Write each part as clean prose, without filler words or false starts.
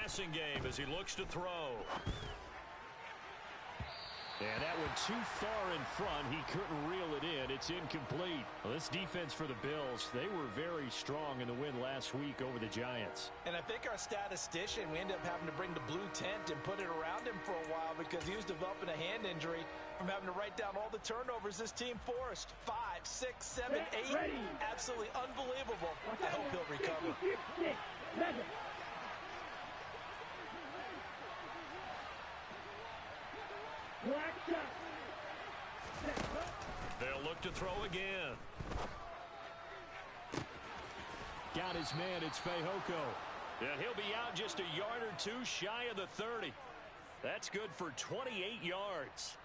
passing game as he looks to throw. And that went too far in front. He couldn't reel it in. It's incomplete. Well, this defense for the Bills, they were very strong in the win last week over the Giants. And I think our statistician, we ended up having to bring the blue tent and put it around him for a while because he was developing a hand injury from having to write down all the turnovers this team forced. 5, 6, 7, 8. Absolutely unbelievable. I hope he'll recover. They'll look to throw again. Got his man. It's Fehoko. Yeah, he'll be out just a yard or two shy of the 30. That's good for 28 yards.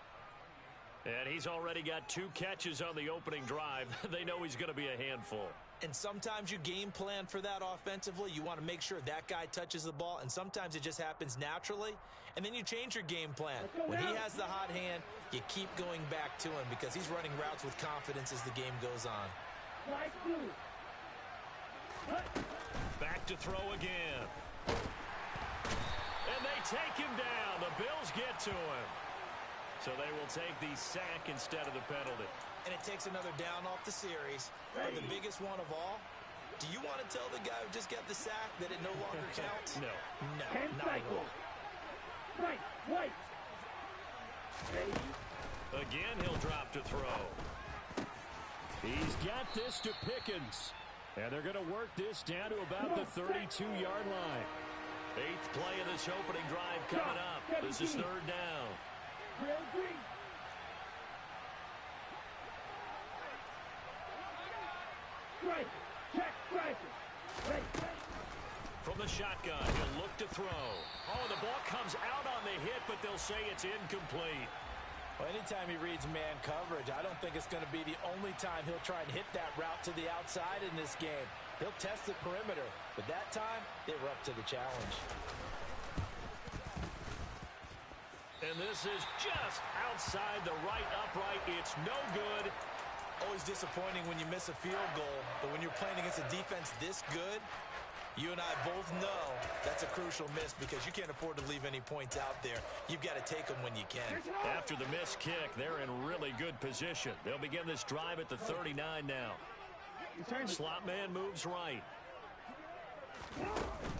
And he's already got 2 catches on the opening drive. They know he's going to be a handful. And sometimes you game plan for that offensively. You want to make sure that guy touches the ball, and sometimes it just happens naturally, and then you change your game plan. When he has the hot hand, you keep going back to him because he's running routes with confidence as the game goes on. Back to throw again. And they take him down. The Bills get to him. So they will take the sack instead of the penalty. And it takes another down off the series. But the biggest one of all, do you want to tell the guy who just got the sack that it no longer counts? No. No, not at all. Again, he'll drop to throw. He's got this to Pickens. And they're going to work this down to about the 32-yard line. 8th play of this opening drive coming up. This is 3rd down. From the shotgun, he'll look to throw. Oh, the ball comes out on the hit, but they'll say it's incomplete. Well, anytime he reads man coverage, I don't think it's going to be the only time he'll try and hit that route to the outside in this game. He'll test the perimeter, but that time, they were up to the challenge. And this is just outside the right upright. It's no good. Always disappointing when you miss a field goal, but when you're playing against a defense this good, you and I both know that's a crucial miss because you can't afford to leave any points out there. You've got to take them when you can. After the missed kick, they're in really good position. They'll begin this drive at the 39 now. Slot man moves right.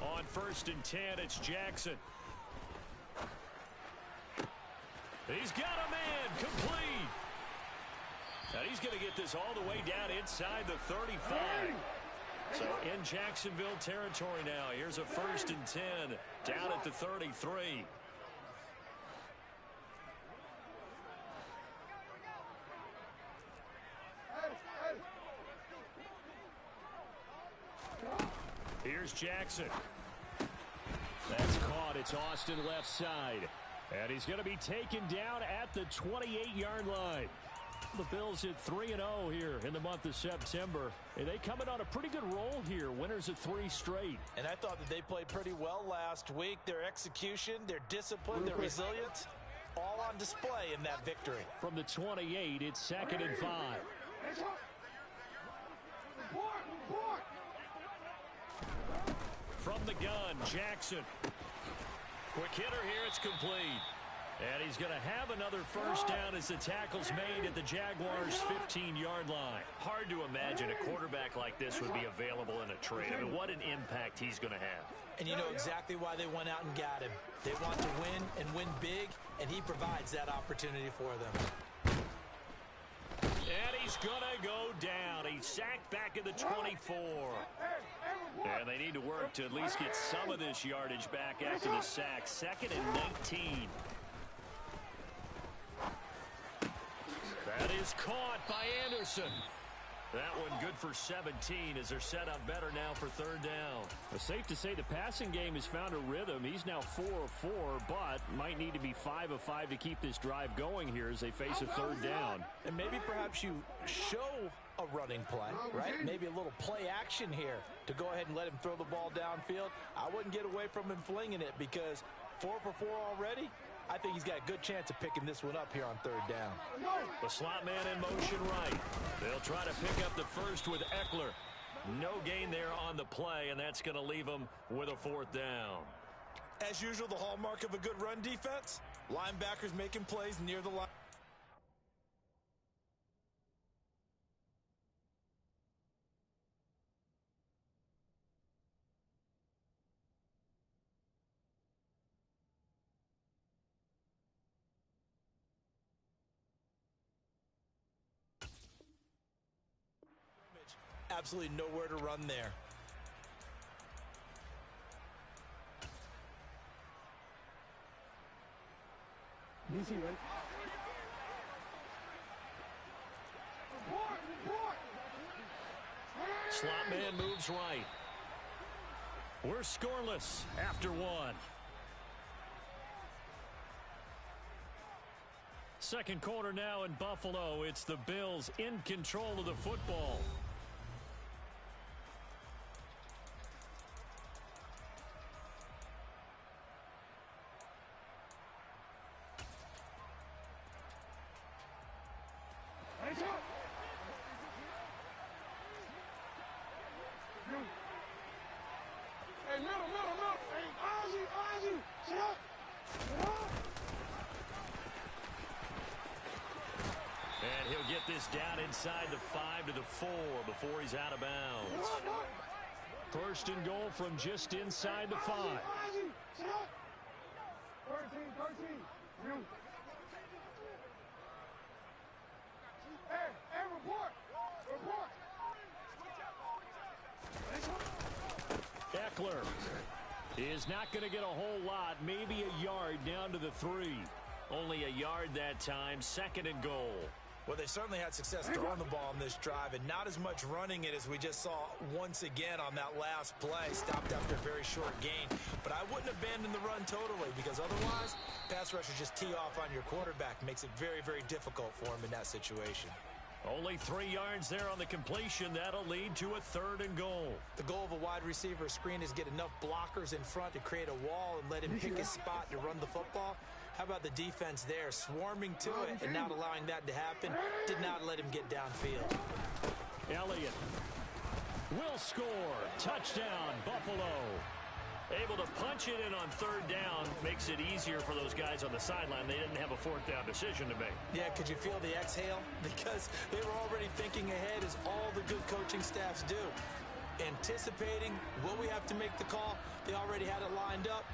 On 1st and 10, it's Jackson. He's got a man complete. And he's going to get this all the way down inside the 35. So in Jacksonville territory now. Here's a 1st and 10 down at the 33. Here's Jackson. That's caught. It's Austin left side. And he's going to be taken down at the 28-yard line. The Bills hit 3-0 here in the month of September. And they coming on a pretty good roll here. Winners of 3 straight. And I thought that they played pretty well last week. Their execution, their discipline, their resilience, all on display in that victory. From the 28, it's 2nd and 5. From the gun, Jackson. Quick hitter here, it's complete. And he's going to have another 1st down as the tackle's made at the Jaguars' 15-yard line. Hard to imagine a quarterback like this would be available in a trade. I mean, what an impact he's going to have. And you know exactly why they went out and got him. They want to win and win big, and he provides that opportunity for them. And he's going to go down. He's sacked back at the 24. And they need to work to at least get some of this yardage back after the sack. 2nd and 19. That is caught by Anderson. That one good for 17 as they're set up better now for 3rd down. It's safe to say the passing game has found a rhythm. He's now 4 of 4, but might need to be 5 of 5 to keep this drive going here as they face a 3rd down. And maybe perhaps you show a running play, right? Maybe a little play action here to go ahead and let him throw the ball downfield. I wouldn't get away from him flinging it because 4 for 4 already. I think he's got a good chance of picking this one up here on 3rd down. The slot man in motion right. They'll try to pick up the 1st with Eckler. No gain there on the play, and that's going to leave them with a 4th down. As usual, the hallmark of a good run defense, linebackers making plays near the line. Absolutely nowhere to run there. Slot man moves right. We're scoreless after one. Second quarter now in Buffalo. It's the Bills in control of the football. And he'll get this down inside the 5 to the 4 before he's out of bounds. First and goal from just inside the 5. Eckler is not going to get a whole lot, maybe a yard down to the 3. Only a yard that time, second and goal. Well, they certainly had success throwing the ball in this drive, and not as much running it as we just saw once again on that last play. Stopped after a very short gain. But I wouldn't abandon the run totally, because otherwise, pass rushers just tee off on your quarterback. Makes it very, very difficult for him in that situation. Only 3 yards there on the completion. That'll lead to a third and goal. The goal of a wide receiver screen is get enough blockers in front to create a wall and let him pick his spot to run the football. How about the defense there, swarming to it and not allowing that to happen? Did not let him get downfield. Elliott will score. Touchdown, Buffalo. Able to punch it in on third down. Makes it easier for those guys on the sideline. They didn't have a fourth down decision to make. Yeah, could you feel the exhale? Because they were already thinking ahead, as all the good coaching staffs do. Anticipating, will we have to make the call? They already had it lined up.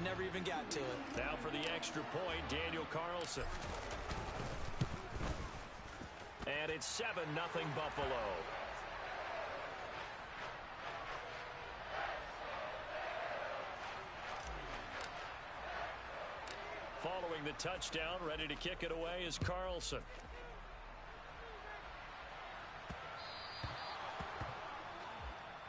Never even got to it. Now for the extra point, Daniel Carlson. And it's 7-0 Buffalo. Following the touchdown, ready to kick it away is Carlson.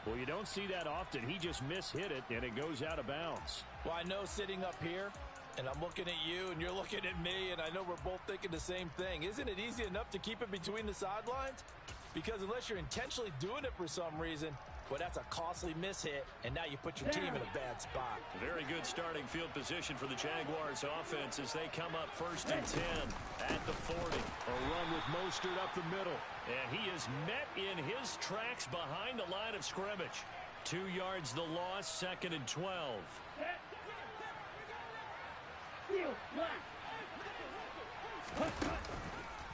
Well, you don't see that often. He just mishit it, and it goes out of bounds. Well, I know sitting up here, and I'm looking at you, and you're looking at me, and I know we're both thinking the same thing. Isn't it easy enough to keep it between the sidelines? Because unless you're intentionally doing it for some reason, well, that's a costly mishit, and now you put your team in a bad spot. Very good starting field position for the Jaguars offense as they come up first and 10 at the 40. A run with Mostert up the middle. And he is met in his tracks behind the line of scrimmage. 2 yards the loss, second and 12.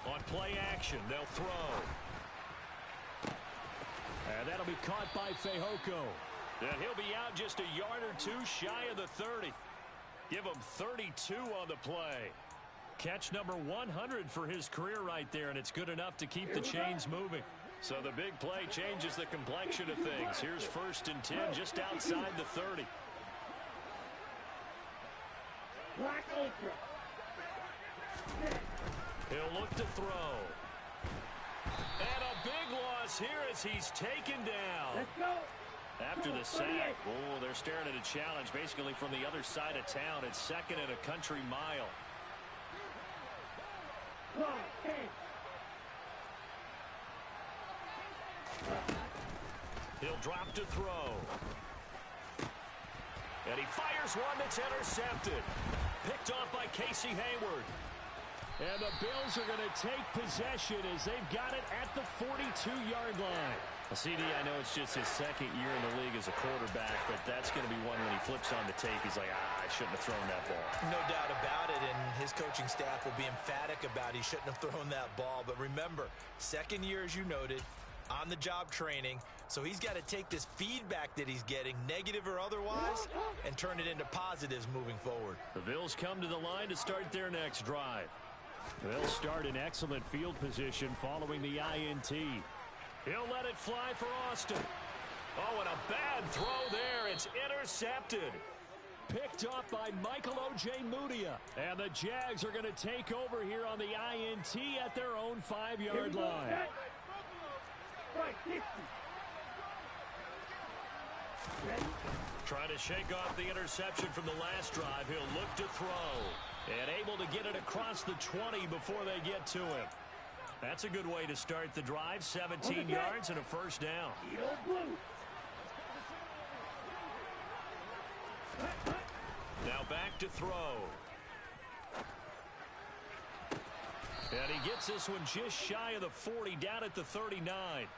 On play action, they'll throw. And that'll be caught by Fehoko. And he'll be out just a yard or two shy of the 30. Give him 32 on the play. Catch number 100 for his career right there, and it's good enough to keep the chains moving. So the big play changes the complexion of things. Here's first and 10 just outside the 30. He'll look to throw. And a big loss here as he's taken down. Let's go. After the sack, oh, they're staring at a challenge basically from the other side of town. It's second and a country mile. He'll drop to throw. And he fires one that's intercepted. Picked off by Casey Hayward. And the Bills are going to take possession as they've got it at the 42-yard line. Well, CD, I know it's just his second year in the league as a quarterback, but that's going to be one when he flips on the tape. He's like, I shouldn't have thrown that ball. No doubt about it, and his coaching staff will be emphatic about he shouldn't have thrown that ball. But remember, second year, as you noted, on-the-job training, so he's got to take this feedback that he's getting, negative or otherwise, and turn it into positives moving forward. The Bills come to the line to start their next drive. They'll start in excellent field position following the INT. He'll let it fly for Austin. Oh, and a bad throw there. It's intercepted. Picked up by Michael Ojemudia. And the Jags are going to take over here on the INT at their own 5-yard line. Trying to shake off the interception from the last drive. He'll look to throw. And able to get it across the 20 before they get to him. That's a good way to start the drive. 17 yards and a first down. Now back to throw. And he gets this one just shy of the 40, down at the 39.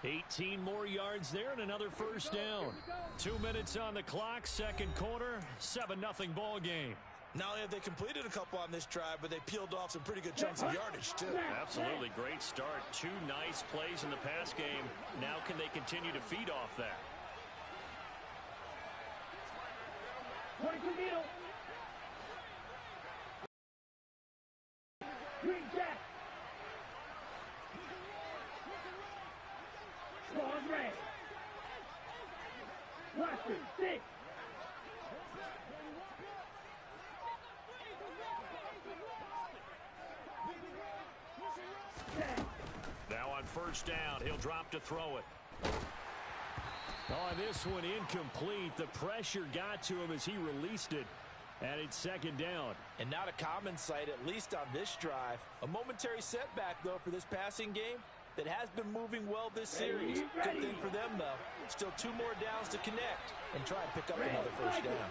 18 more yards there and another first down. 2 minutes on the clock, second quarter, 7-0 ball game. Not only have they completed a couple on this drive, but they peeled off some pretty good chunks of yardage, too. Absolutely great start. 2 nice plays in the pass game. Now can they continue to feed off that? Green Jack. Squad red. Washington 6. Now on first down, he'll drop to throw it. Oh, this one incomplete. The pressure got to him as he released it. And it's second down. And not a common sight, at least on this drive. A momentary setback, though, for this passing game that has been moving well this series. Good thing for them, though. Still 2 more downs to connect and try and pick up another first down.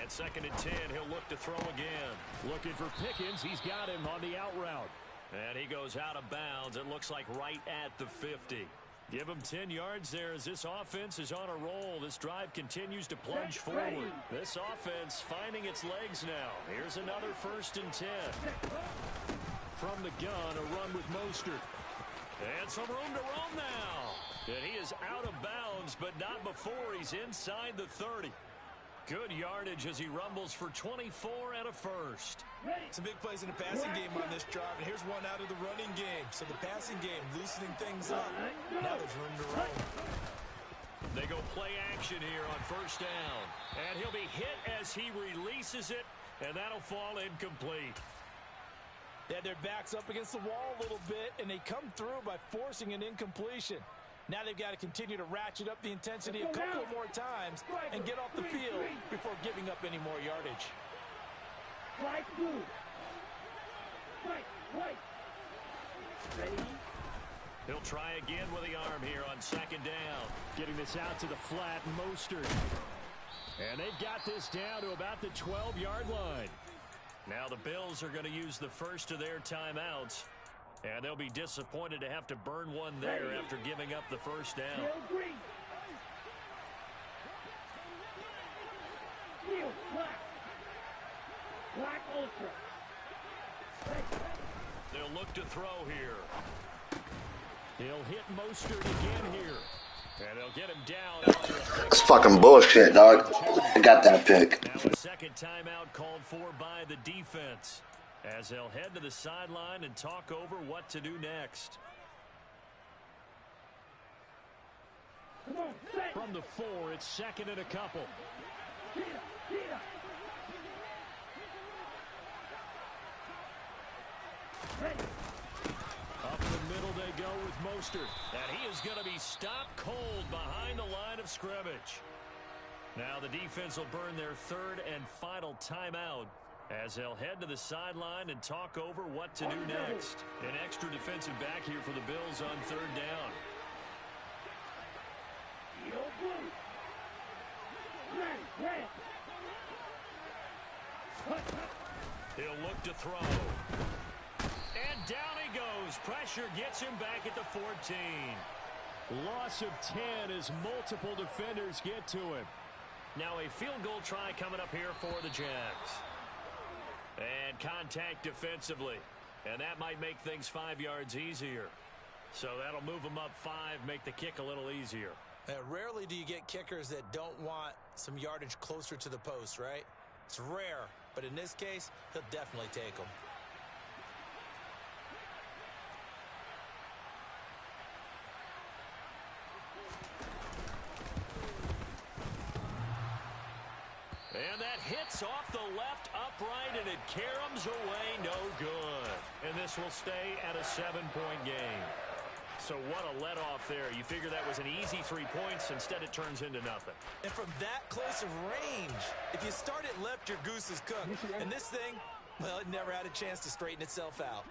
And second and 10, he'll look to throw again. Looking for Pickens. He's got him on the out route. And he goes out of bounds. It looks like right at the 50. Give him 10 yards there as this offense is on a roll. This drive continues to plunge forward. This offense finding its legs now. Here's another first and 10. From the gun, a run with Mostert. And some room to roam now. And he is out of bounds, but not before he's inside the 30. Good yardage as he rumbles for 24 and a first. Some big plays in the passing game on this drive, and here's one out of the running game. So the passing game loosening things up. Now there's room to roam. They go play action here on first down. And he'll be hit as he releases it, and that'll fall incomplete. They had their backs up against the wall a little bit, and they come through by forcing an incompletion. Now they've got to continue to ratchet up the intensity a couple more times and get off the field before giving up any more yardage. White blue. White. Ready? He'll try again with the arm here on second down. Getting this out to the flat, Mostert. And they've got this down to about the 12-yard line. Now the Bills are going to use the first of their timeouts. And they'll be disappointed to have to burn one there after giving up the first down. Black Ultra. They'll look to throw here. He'll hit Mostert again here. And they'll get him down. That's fucking bullshit, dog. I got that pick. Now a second timeout called for by the defense, as they'll head to the sideline and talk over what to do next. From the 4, it's second and a couple. Up the middle they go with Mostert. And he is going to be stopped cold behind the line of scrimmage. Now the defense will burn their third and final timeout, as they'll head to the sideline and talk over what to do next. An extra defensive back here for the Bills on third down. He'll look to throw. And down he goes. Pressure gets him back at the 14. Loss of 10 as multiple defenders get to him. Now a field goal try coming up here for the Jags. And contact defensively. And that might make things 5 yards easier. So that'll move them up 5, make the kick a little easier. Rarely do you get kickers that don't want some yardage closer to the post, right? It's rare, but in this case, he'll definitely take them. And that hits off the left upright, and it caroms away no good. And this will stay at a 7-point game. So what a let-off there. You figure that was an easy 3 points. Instead, it turns into nothing. And from that close of range, if you start it left, your goose is cooked. And this thing, well, it never had a chance to straighten itself out.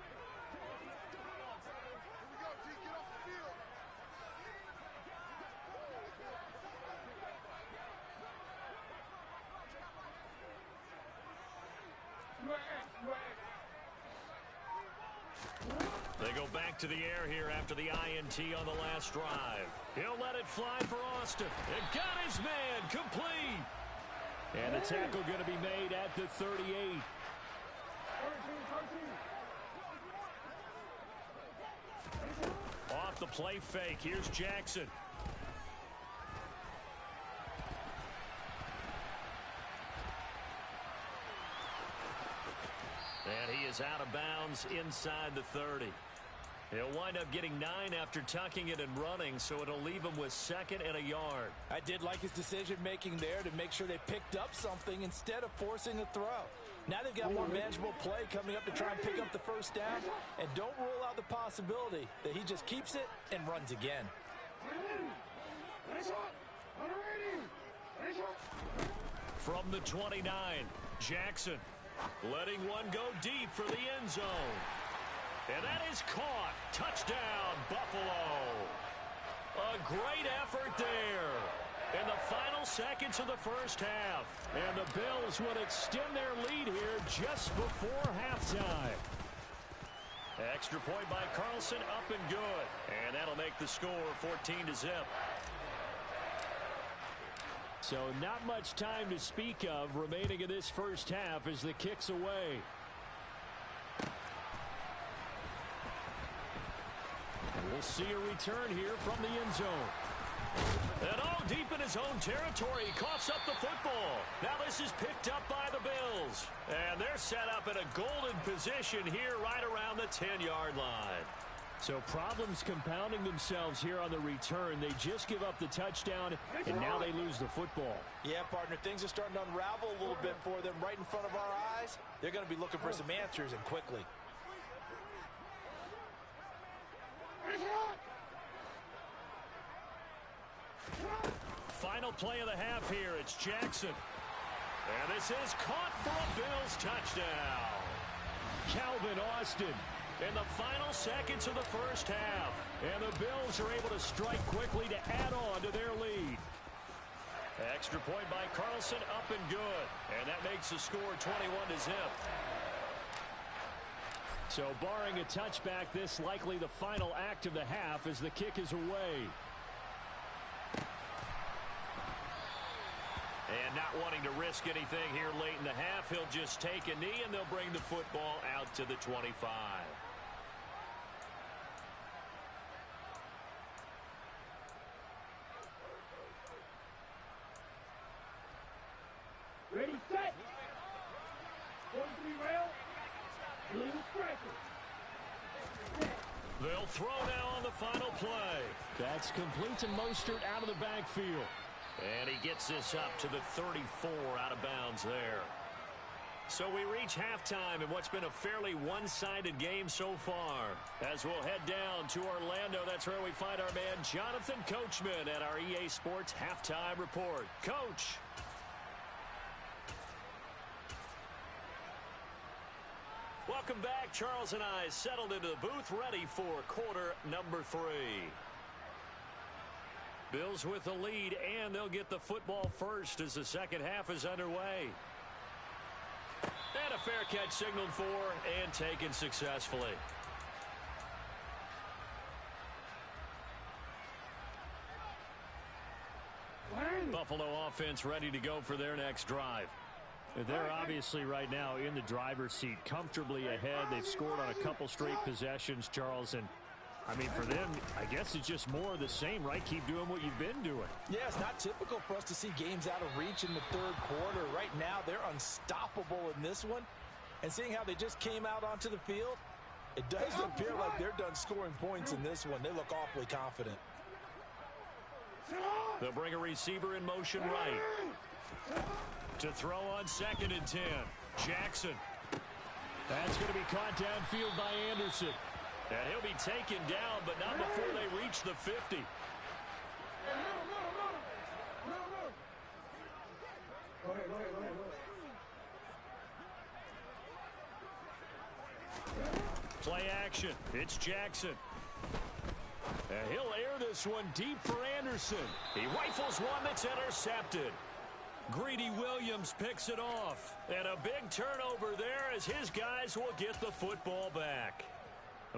They go back to the air here after the INT on the last drive. He'll let it fly for Austin. It got his man complete. And the tackle going to be made at the 38. Off the play fake. Here's Jackson. And he is out of bounds inside the 30. He'll wind up getting 9 after tucking it and running, so it'll leave him with 2nd and a yard. I did like his decision-making there to make sure they picked up something instead of forcing a throw. Now they've got more manageable play coming up to try and pick up the first down, and don't rule out the possibility that he just keeps it and runs again. From the 29, Jackson letting one go deep for the end zone. And that is caught. Touchdown, Buffalo. A great effort there in the final seconds of the first half. And the Bills would extend their lead here just before halftime. Extra point by Carlson, up and good. And that'll make the score 14-0. So not much time to speak of remaining in this first half as the kick's away. And we'll see a return here from the end zone. And all deep in his own territory, he coughs up the football. Now this is picked up by the Bills. And they're set up in a golden position here right around the 10-yard line. So problems compounding themselves here on the return. They just give up the touchdown, and now they lose the football. Yeah, partner, things are starting to unravel a little bit for them right in front of our eyes. They're going to be looking for some answers, and quickly. Final play of the half here. It's Jackson. And this is caught for a Bills touchdown. Calvin Austin in the final seconds of the first half. And the Bills are able to strike quickly to add on to their lead. Extra point by Carlson, up and good. And that makes the score 21-0. So barring a touchback, this likely the final act of the half as the kick is away. And not wanting to risk anything here late in the half, he'll just take a knee and they'll bring the football out to the 25. Ready, set. 43 rail. Blue striker. They'll throw now on the final play. That's complete to Mostert out of the backfield. And he gets this up to the 34 out of bounds there. So we reach halftime in what's been a fairly one-sided game so far. As we'll head down to Orlando, that's where we find our man Jonathan Coachman at our EA Sports Halftime Report. Coach. Welcome back. Charles and I settled into the booth ready for quarter number 3. Bills with the lead, and they'll get the football first as the second half is underway. And a fair catch signaled for and taken successfully. Buffalo offense ready to go for their next drive. They're obviously right now in the driver's seat, comfortably ahead. They've scored on a couple straight possessions, Charles. And, I mean, for them, I guess it's just more of the same, right? Keep doing what you've been doing. Yeah, it's not typical for us to see games out of reach in the third quarter. Right now, they're unstoppable in this one. And seeing how they just came out onto the field, it does appear like they're done scoring points in this one. They look awfully confident. They'll bring a receiver in motion right. To throw on 2nd and 10. Jackson. That's going to be caught downfield by Anderson. And he'll be taken down, but not before they reach the 50. Play action. It's Jackson. And he'll air this one deep for Anderson. He rifles one that's intercepted. Greedy Williams picks it off. And a big turnover there as his guys will get the football back.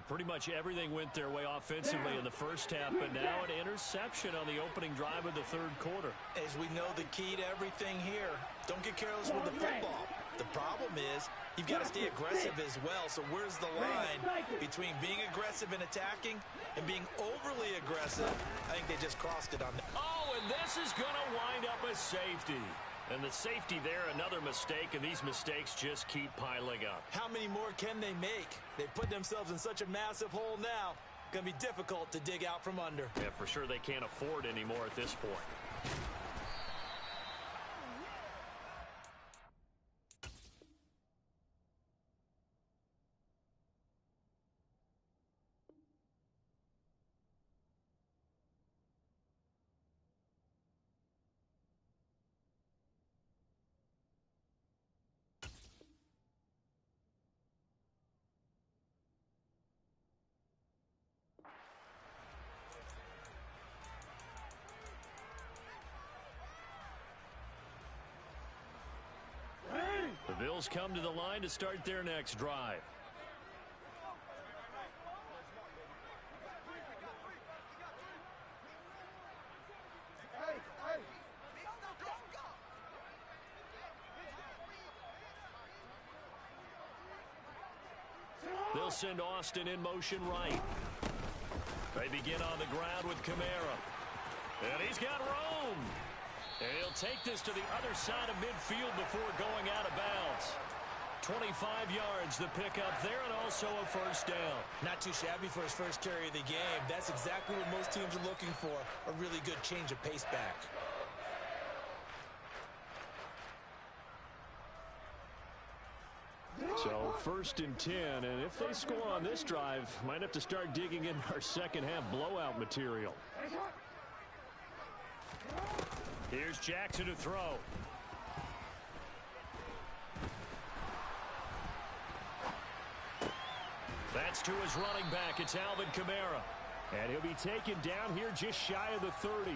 Pretty much everything went their way offensively in the first half, but now an interception on the opening drive of the third quarter. As we know, the key to everything here, don't get careless with the football. The problem is you've got to stay aggressive as well. So where's the line between being aggressive and attacking and being overly aggressive? I think they just crossed it on that. Oh, and this is going to wind up a safety. And the safety there, another mistake, and these mistakes just keep piling up. How many more can they make? They put themselves in such a massive hole now. Going to be difficult to dig out from under. Yeah, for sure they can't afford any more at this point. The Bills come to the line to start their next drive. They'll send Austin in motion right. They begin on the ground with Kamara. And he's got room. And he'll take this to the other side of midfield before going out of bounds. 25 yards the pickup there, and also a first down. Not too shabby for his first carry of the game. That's exactly what most teams are looking for, a really good change of pace back. So 1st and 10, and if they score on this drive, might have to start digging in our second half blowout material. Here's Jackson to throw. That's to his running back. It's Alvin Kamara. And he'll be taken down here just shy of the 30.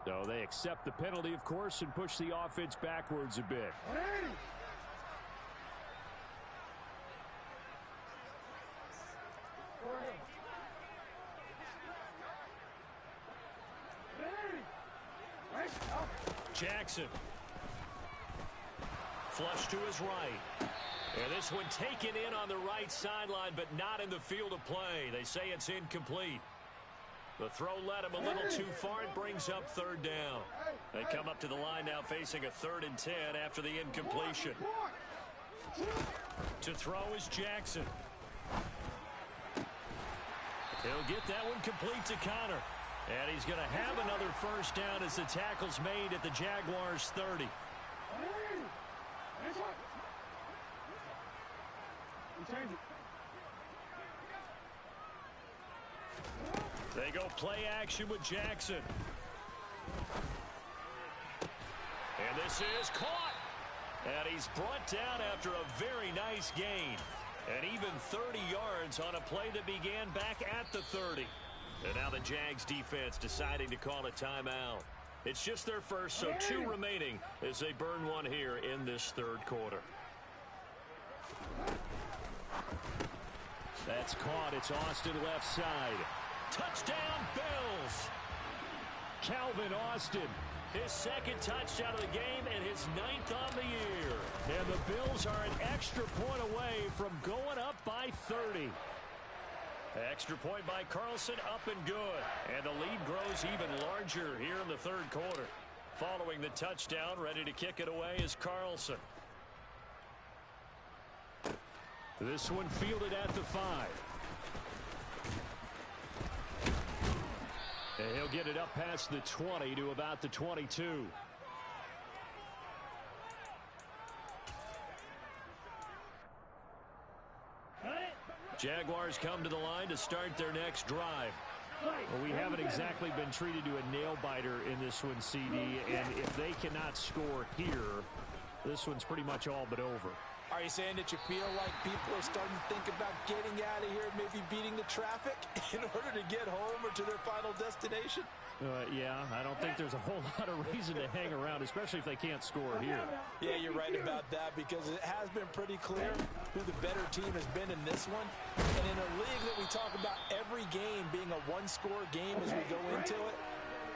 So they accept the penalty, of course, and push the offense backwards a bit. Jackson. Flush to his right. And this one taken in on the right sideline, but not in the field of play. They say it's incomplete. The throw led him a little too far. It brings up 3rd down. They come up to the line now facing a 3rd and 10 after the incompletion. To throw is Jackson. He'll get that one complete to Connor. And he's going to have another first down as the tackle's made at the Jaguars' 30. They go play action with Jackson. And this is caught. And he's brought down after a very nice gain. And even 30 yards on a play that began back at the 30. And now the Jags defense deciding to call a timeout. It's just their first, so 2 remaining as they burn one here in this third quarter. That's caught. It's Austin left side. Touchdown, Bills! Calvin Austin, his second touchdown of the game and his 9th on the year. And the Bills are an extra point away from going up by 30. Extra point by Carlson, up and good. And the lead grows even larger here in the third quarter. Following the touchdown, ready to kick it away is Carlson. This one fielded at the 5. And he'll get it up past the 20 to about the 22. Jaguars come to the line to start their next drive. Well, we haven't exactly been treated to a nail-biter in this one, CD, and if they cannot score here, this one's pretty much all but over. Are you saying that you feel like people are starting to think about getting out of here and maybe beating the traffic in order to get home or to their final destination? Yeah, I don't think there's a whole lot of reason to hang around, especially if they can't score here. Yeah, you're right about that because it has been pretty clear who the better team has been in this one. And in a league that we talk about every game being a one-score game as we go into it,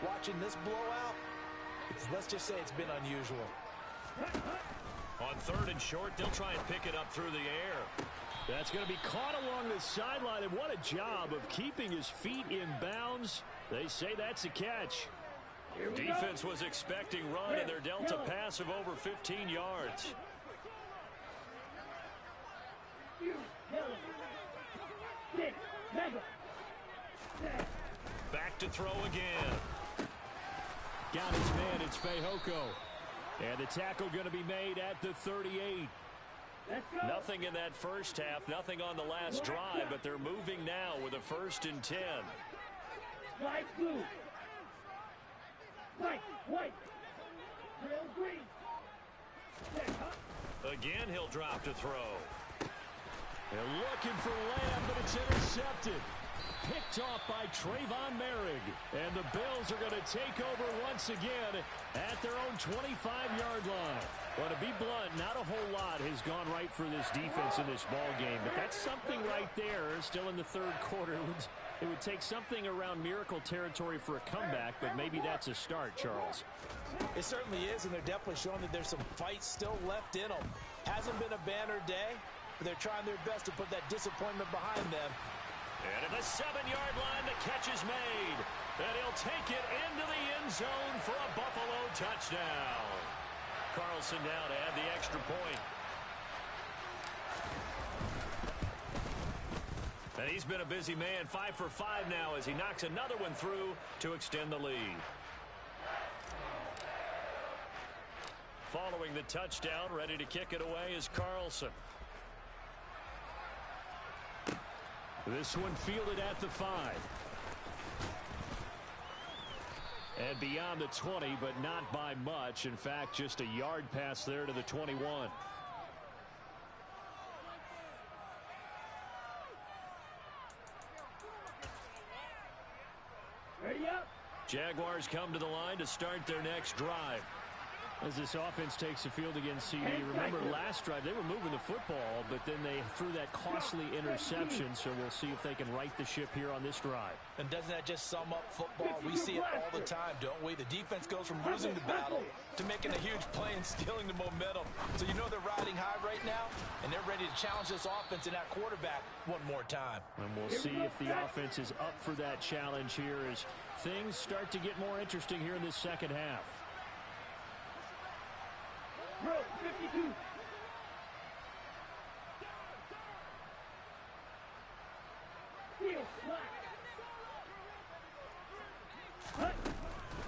watching this blowout, let's just say it's been unusual. On 3rd and short, they'll try and pick it up through the air. That's going to be caught along the sideline, and what a job of keeping his feet in bounds. They say that's a catch. Defense was expecting run, and they're dealt a pass of over 15 yards. Back to throw again. Got his man, it's Fehoko. And the tackle going to be made at the 38. Nothing in that first half, nothing on the last drive, but they're moving now with a 1st and 10. Light blue. Light white. Real green. Again, he'll drop to throw. They're looking for Lamb, but it's intercepted. Picked off by Trayvon Merrick. And the Bills are going to take over once again at their own 25-yard line. Well, to be blunt, not a whole lot has gone right for this defense in this ball game, but that's something right there. Still in the third quarter. It would take something around miracle territory for a comeback, but maybe that's a start, Charles. It certainly is, and they're definitely showing that there's some fight still left in them. Hasn't been a banner day, but they're trying their best to put that disappointment behind them. And at the 7-yard line, the catch is made. And he'll take it into the end zone for a Buffalo touchdown. Carlson down to add the extra point. And he's been a busy man, 5 for 5 now as he knocks another one through to extend the lead. Following the touchdown, ready to kick it away is Carlson. This one fielded at the 5. And beyond the 20, but not by much. In fact, just a yard pass there to the 21. Ready up. Jaguars come to the line to start their next drive. As this offense takes the field against CD, remember last drive they were moving the football, but then they threw that costly interception, so we'll see if they can right the ship here on this drive. And doesn't that just sum up football? We see it all the time, don't we? The defense goes from losing the battle to making a huge play and stealing the momentum. So you know they're riding high right now, and they're ready to challenge this offense and that quarterback one more time. And we'll see if the offense is up for that challenge here as things start to get more interesting here in this second half. Row 52. Field slack.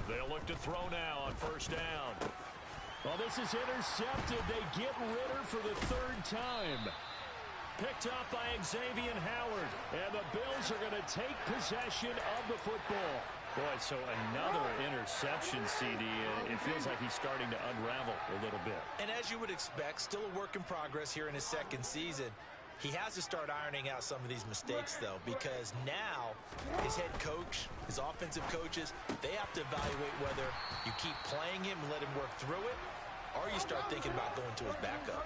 They'll look to throw now on 1st down. Well, this is intercepted. They get Ritter for the 3rd time. Picked up by Xavier Howard. And the Bills are going to take possession of the football. Boy, so another interception, CD. It feels like he's starting to unravel a little bit. And as you would expect, still a work in progress here in his second season. He has to start ironing out some of these mistakes, though, because now his head coach, his offensive coaches, they have to evaluate whether you keep playing him and let him work through it, or you start thinking about going to his backup.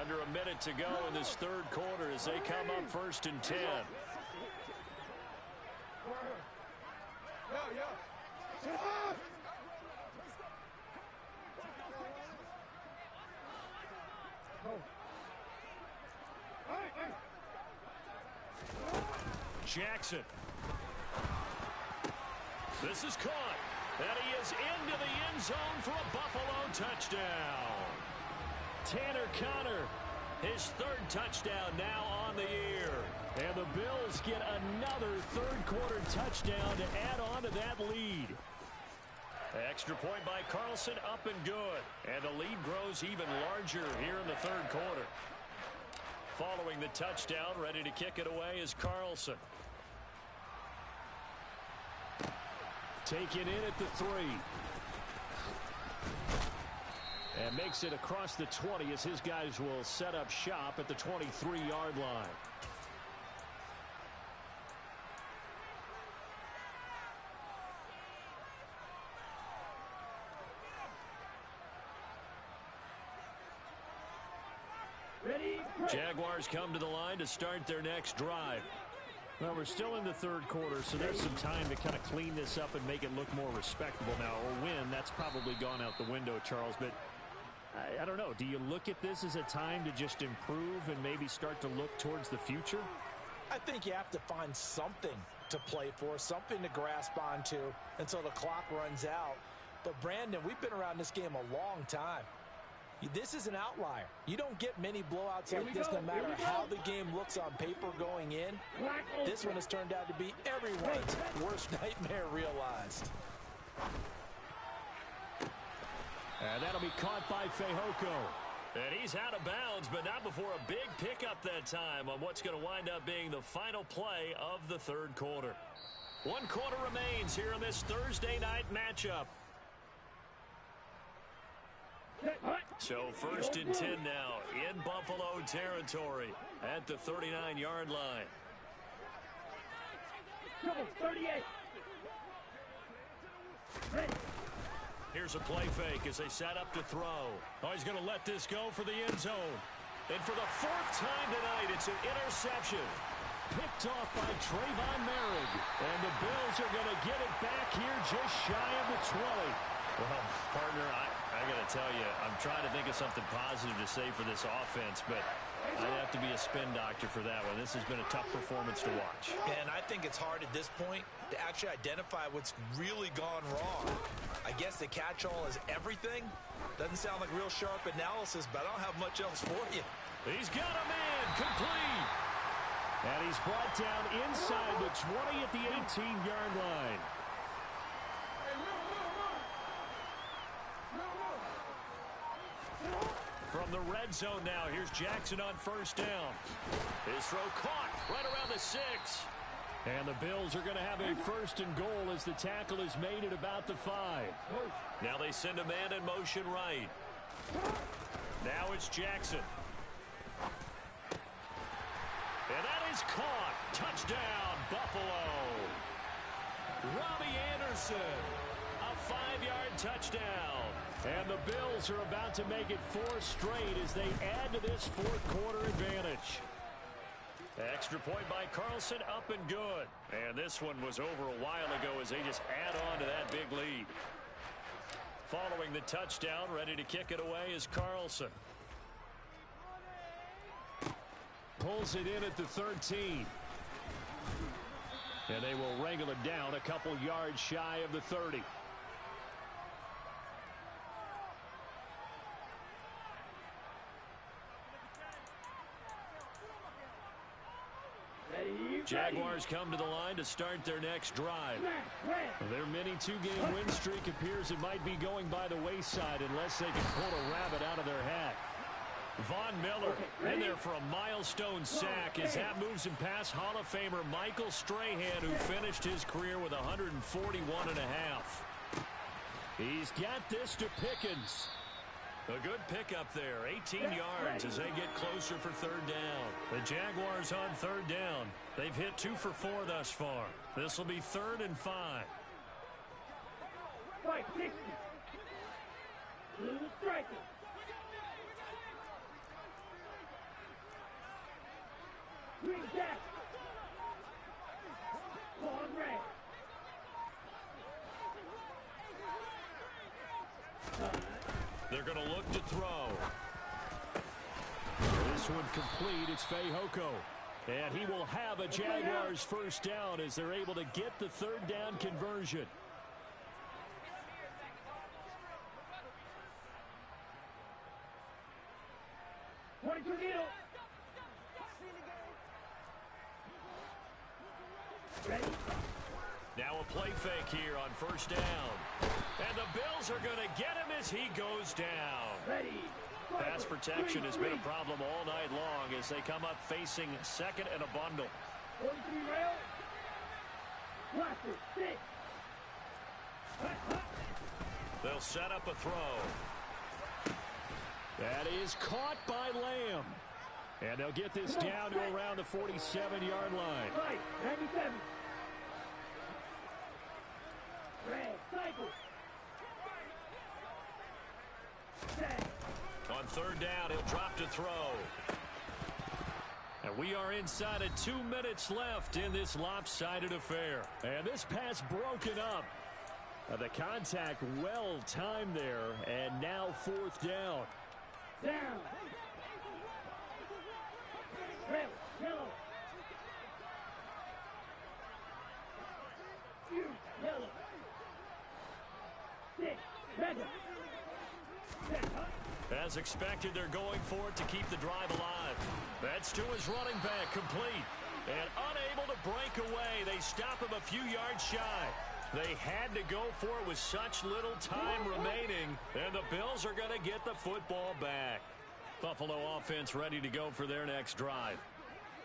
Under a minute to go in this third quarter as they come up 1st and 10. Jackson. This is caught. And he is into the end zone for a Buffalo touchdown. Tanner Conner, his 3rd touchdown now on the year. And the Bills get another third quarter touchdown to add on to that lead. Extra point by Carlson, up and good. And the lead grows even larger here in the third quarter. Following the touchdown, ready to kick it away is Carlson. Taken in at the 3. And makes it across the 20 as his guys will set up shop at the 23-yard line. Jaguars come to the line to start their next drive. Well, we're still in the third quarter, so there's some time to kind of clean this up and make it look more respectable now. Or win, that's probably gone out the window, Charles. But I don't know. Do you look at this as a time to just improve and maybe start to look towards the future? I think you have to find something to play for, something to grasp onto until the clock runs out. But, Brandon, we've been around this game a long time. This is an outlier. You don't get many blowouts like this no matter how the game looks on paper going in. This one has turned out to be everyone's worst nightmare realized. And that'll be caught by Fehoko. And he's out of bounds, but not before a big pickup that time on what's going to wind up being the final play of the third quarter. 1 quarter remains here in this Thursday night matchup. So 1st and 10 now in Buffalo territory at the 39-yard line. 38. Here's a play fake as they set up to throw. Oh, he's going to let this go for the end zone. And for the 4th time tonight, it's an interception. Picked off by Trayvon Merrick. And the Bills are going to get it back here just shy of the 20. Well, partner, I got to tell you, I'm trying to think of something positive to say for this offense, but I'd have to be a spin doctor for that one. This has been a tough performance to watch. And I think it's hard at this point to actually identify what's really gone wrong. I guess the catch-all is everything. Doesn't sound like real sharp analysis, but I don't have much else for you. He's got a man, complete. And he's brought down inside the 20 at the 18-yard line. From the red zone now, here's Jackson on 1st down. His throw caught right around the 6. And the Bills are going to have a 1st and goal as the tackle is made at about the 5. Now they send a man in motion right. Now it's Jackson. And that is caught. Touchdown, Buffalo. Robbie Anderson. A 5-yard touchdown. And the Bills are about to make it 4 straight as they add to this 4th quarter advantage. Extra point by Carlson, up and good. And this one was over a while ago as they just add on to that big lead. Following the touchdown, ready to kick it away is Carlson. Pulls it in at the 13. And they will wrangle it down a couple yards shy of the 30. Jaguars come to the line to start their next drive. Their mini 2-game win streak appears it might be going by the wayside unless they can pull a rabbit out of their hat. Von Miller in there for a milestone sack as that moves him past Hall of Famer Michael Strahan, who finished his career with 141.5. He's got this to Pickens. A good pickup there, 18 yards as they get closer for third down. The Jaguars on third down. They've hit 2 for 4 thus far. This will be 3rd and 5. 560. Blue striker. Green jack. On red. They're going to look to throw. This one complete. It's Fehoko. And he will have a Jaguars first down as they're able to get the third down conversion. Now a play fake here on first down. And the Bills are going to get him as he goes down. Pass protection has been a problem all night long as they come up facing second and a bundle. They'll set up a throw. That is caught by Lamb. And they'll get this down to around the 47-yard line. 97. Red cycle. On third down, he'll drop to throw. And we are inside of 2 minutes left in this lopsided affair. And this pass broken up. The contact well timed there. And now 4th down. Down. Red, yellow. Yellow. 6, red. As expected, they're going for it to keep the drive alive. That's to his running back, complete. And unable to break away. They stop him a few yards shy. They had to go for it with such little time remaining. And the Bills are going to get the football back. Buffalo offense ready to go for their next drive.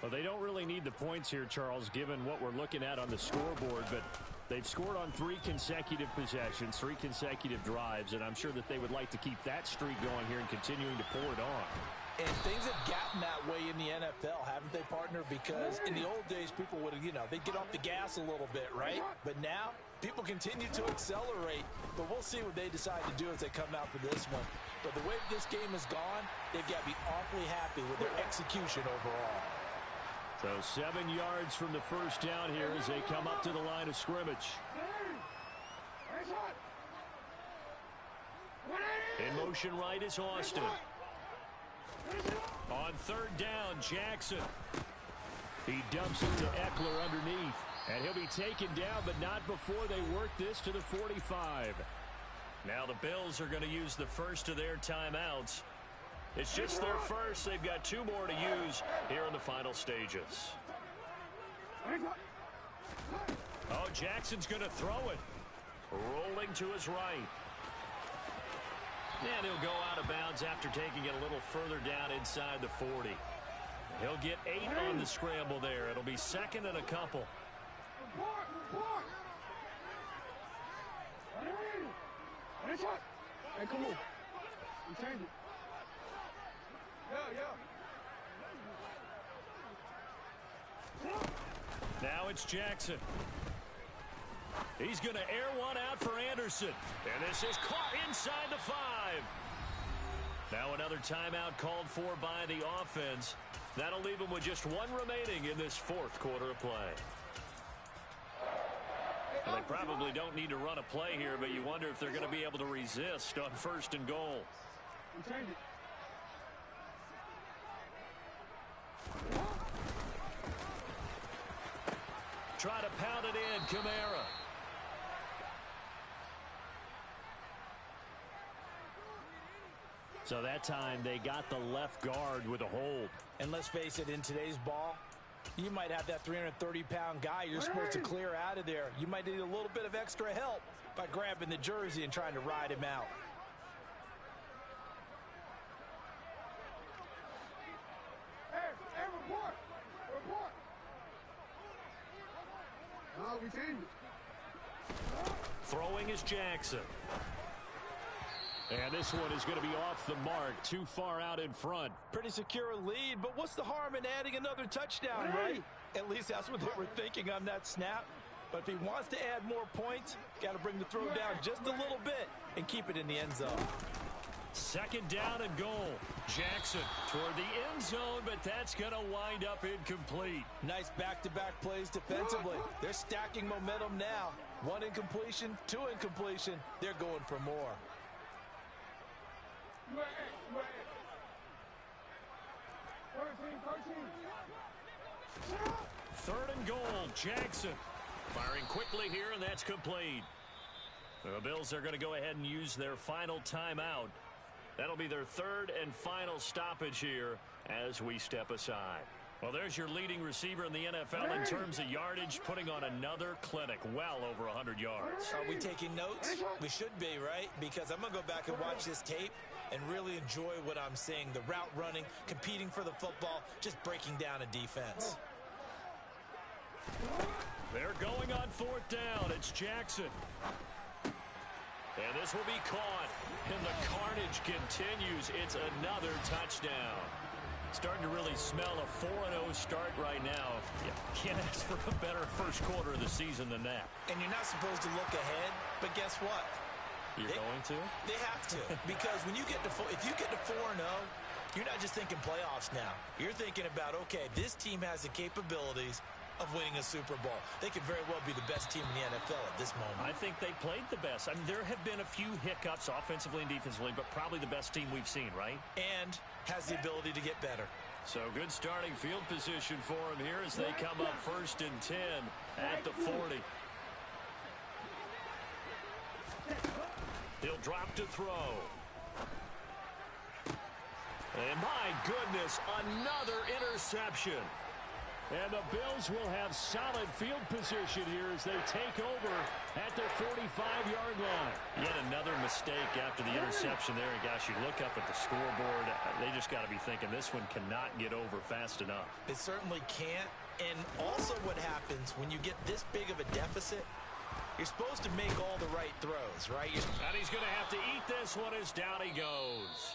Well, they don't really need the points here, Charles, given what we're looking at on the scoreboard. But they've scored on 3 consecutive possessions, 3 consecutive drives, and I'm sure that they would like to keep that streak going here and continuing to pour it on. And things have gotten that way in the NFL, haven't they, partner? Because in the old days, people would, they'd get off the gas a little bit, right? But now, people continue to accelerate. But we'll see what they decide to do as they come out for this one. But the way this game has gone, they've got to be awfully happy with their execution overall. So 7 yards from the first down here as they come up to the line of scrimmage. In motion right is Austin. On third down, Jackson. He dumps it to Eckler underneath. And he'll be taken down, but not before they work this to the 45. Now the Bills are going to use the first of their timeouts. It's just their first. They've got 2 more to use here in the final stages. Oh, Jackson's going to throw it. Rolling to his right. And he'll go out of bounds after taking it a little further down inside the 40. He'll get 8 on the scramble there. It'll be 2nd and a couple. Hey, come on. We change it. Now it's Jackson. He's going to air one out for Anderson. And this is caught inside the 5. Now another timeout called for by the offense. That'll leave them with just 1 remaining in this 4th quarter of play. Well, they probably don't need to run a play here, but you wonder if they're going to be able to resist on 1st and goal. Try to pound it in, Kamara. So that time they got the left guard with a hold. And let's face it, in today's ball, you might have that 330-pound guy you're supposed to clear out of there. You might need a little bit of extra help by grabbing the jersey and trying to ride him out. Hey, report. No, we changed it. Throwing is Jackson. And this one is going to be off the mark, too far out in front. Pretty secure lead, but what's the harm in adding another touchdown, right? At least that's what they were thinking on that snap. But if he wants to add more points, got to bring the throw down just a little bit and keep it in the end zone. Second down and goal. Jackson toward the end zone, but that's going to wind up incomplete. Nice back-to-back plays defensively. They're stacking momentum now. 1 incompletion, 2 incompletion. They're going for more. Third and goal. Jackson firing quickly here, and that's complete. The Bills are going to go ahead and use their final timeout. That'll be their third and final stoppage here as we step aside. Well, there's your leading receiver in the NFL in terms of yardage, putting on another clinic, well over 100 yards. Are we taking notes? We should be, right? Because I'm going to go back and watch this tape and really enjoy what I'm seeing. The route running, competing for the football, just breaking down a defense. They're going on fourth down. It's Jackson. And this will be caught. And the carnage continues. It's another touchdown. Starting to really smell a 4-0 start right now. You can't ask for a better first quarter of the season than that. And you're not supposed to look ahead, but guess what? You're going to? They have to. Because when you get to if you get to 4-0, you're not just thinking playoffs now. You're thinking about, okay, this team has the capabilities of winning a Super Bowl. They could very well be the best team in the NFL at this moment. I think they played the best. I mean, there have been a few hiccups offensively and defensively, but probably the best team we've seen, right? And has the ability to get better. So good starting field position for them here as they come up 1st and 10 at the 40. He'll drop to throw. And my goodness, another interception. And the Bills will have solid field position here as they take over at their 45-yard line. Yet another mistake after the interception there. And gosh, you look up at the scoreboard, they just got to be thinking this one cannot get over fast enough. It certainly can't. And also what happens when you get this big of a deficit, you're supposed to make all the right throws, right? And he's going to have to eat this one as down he goes.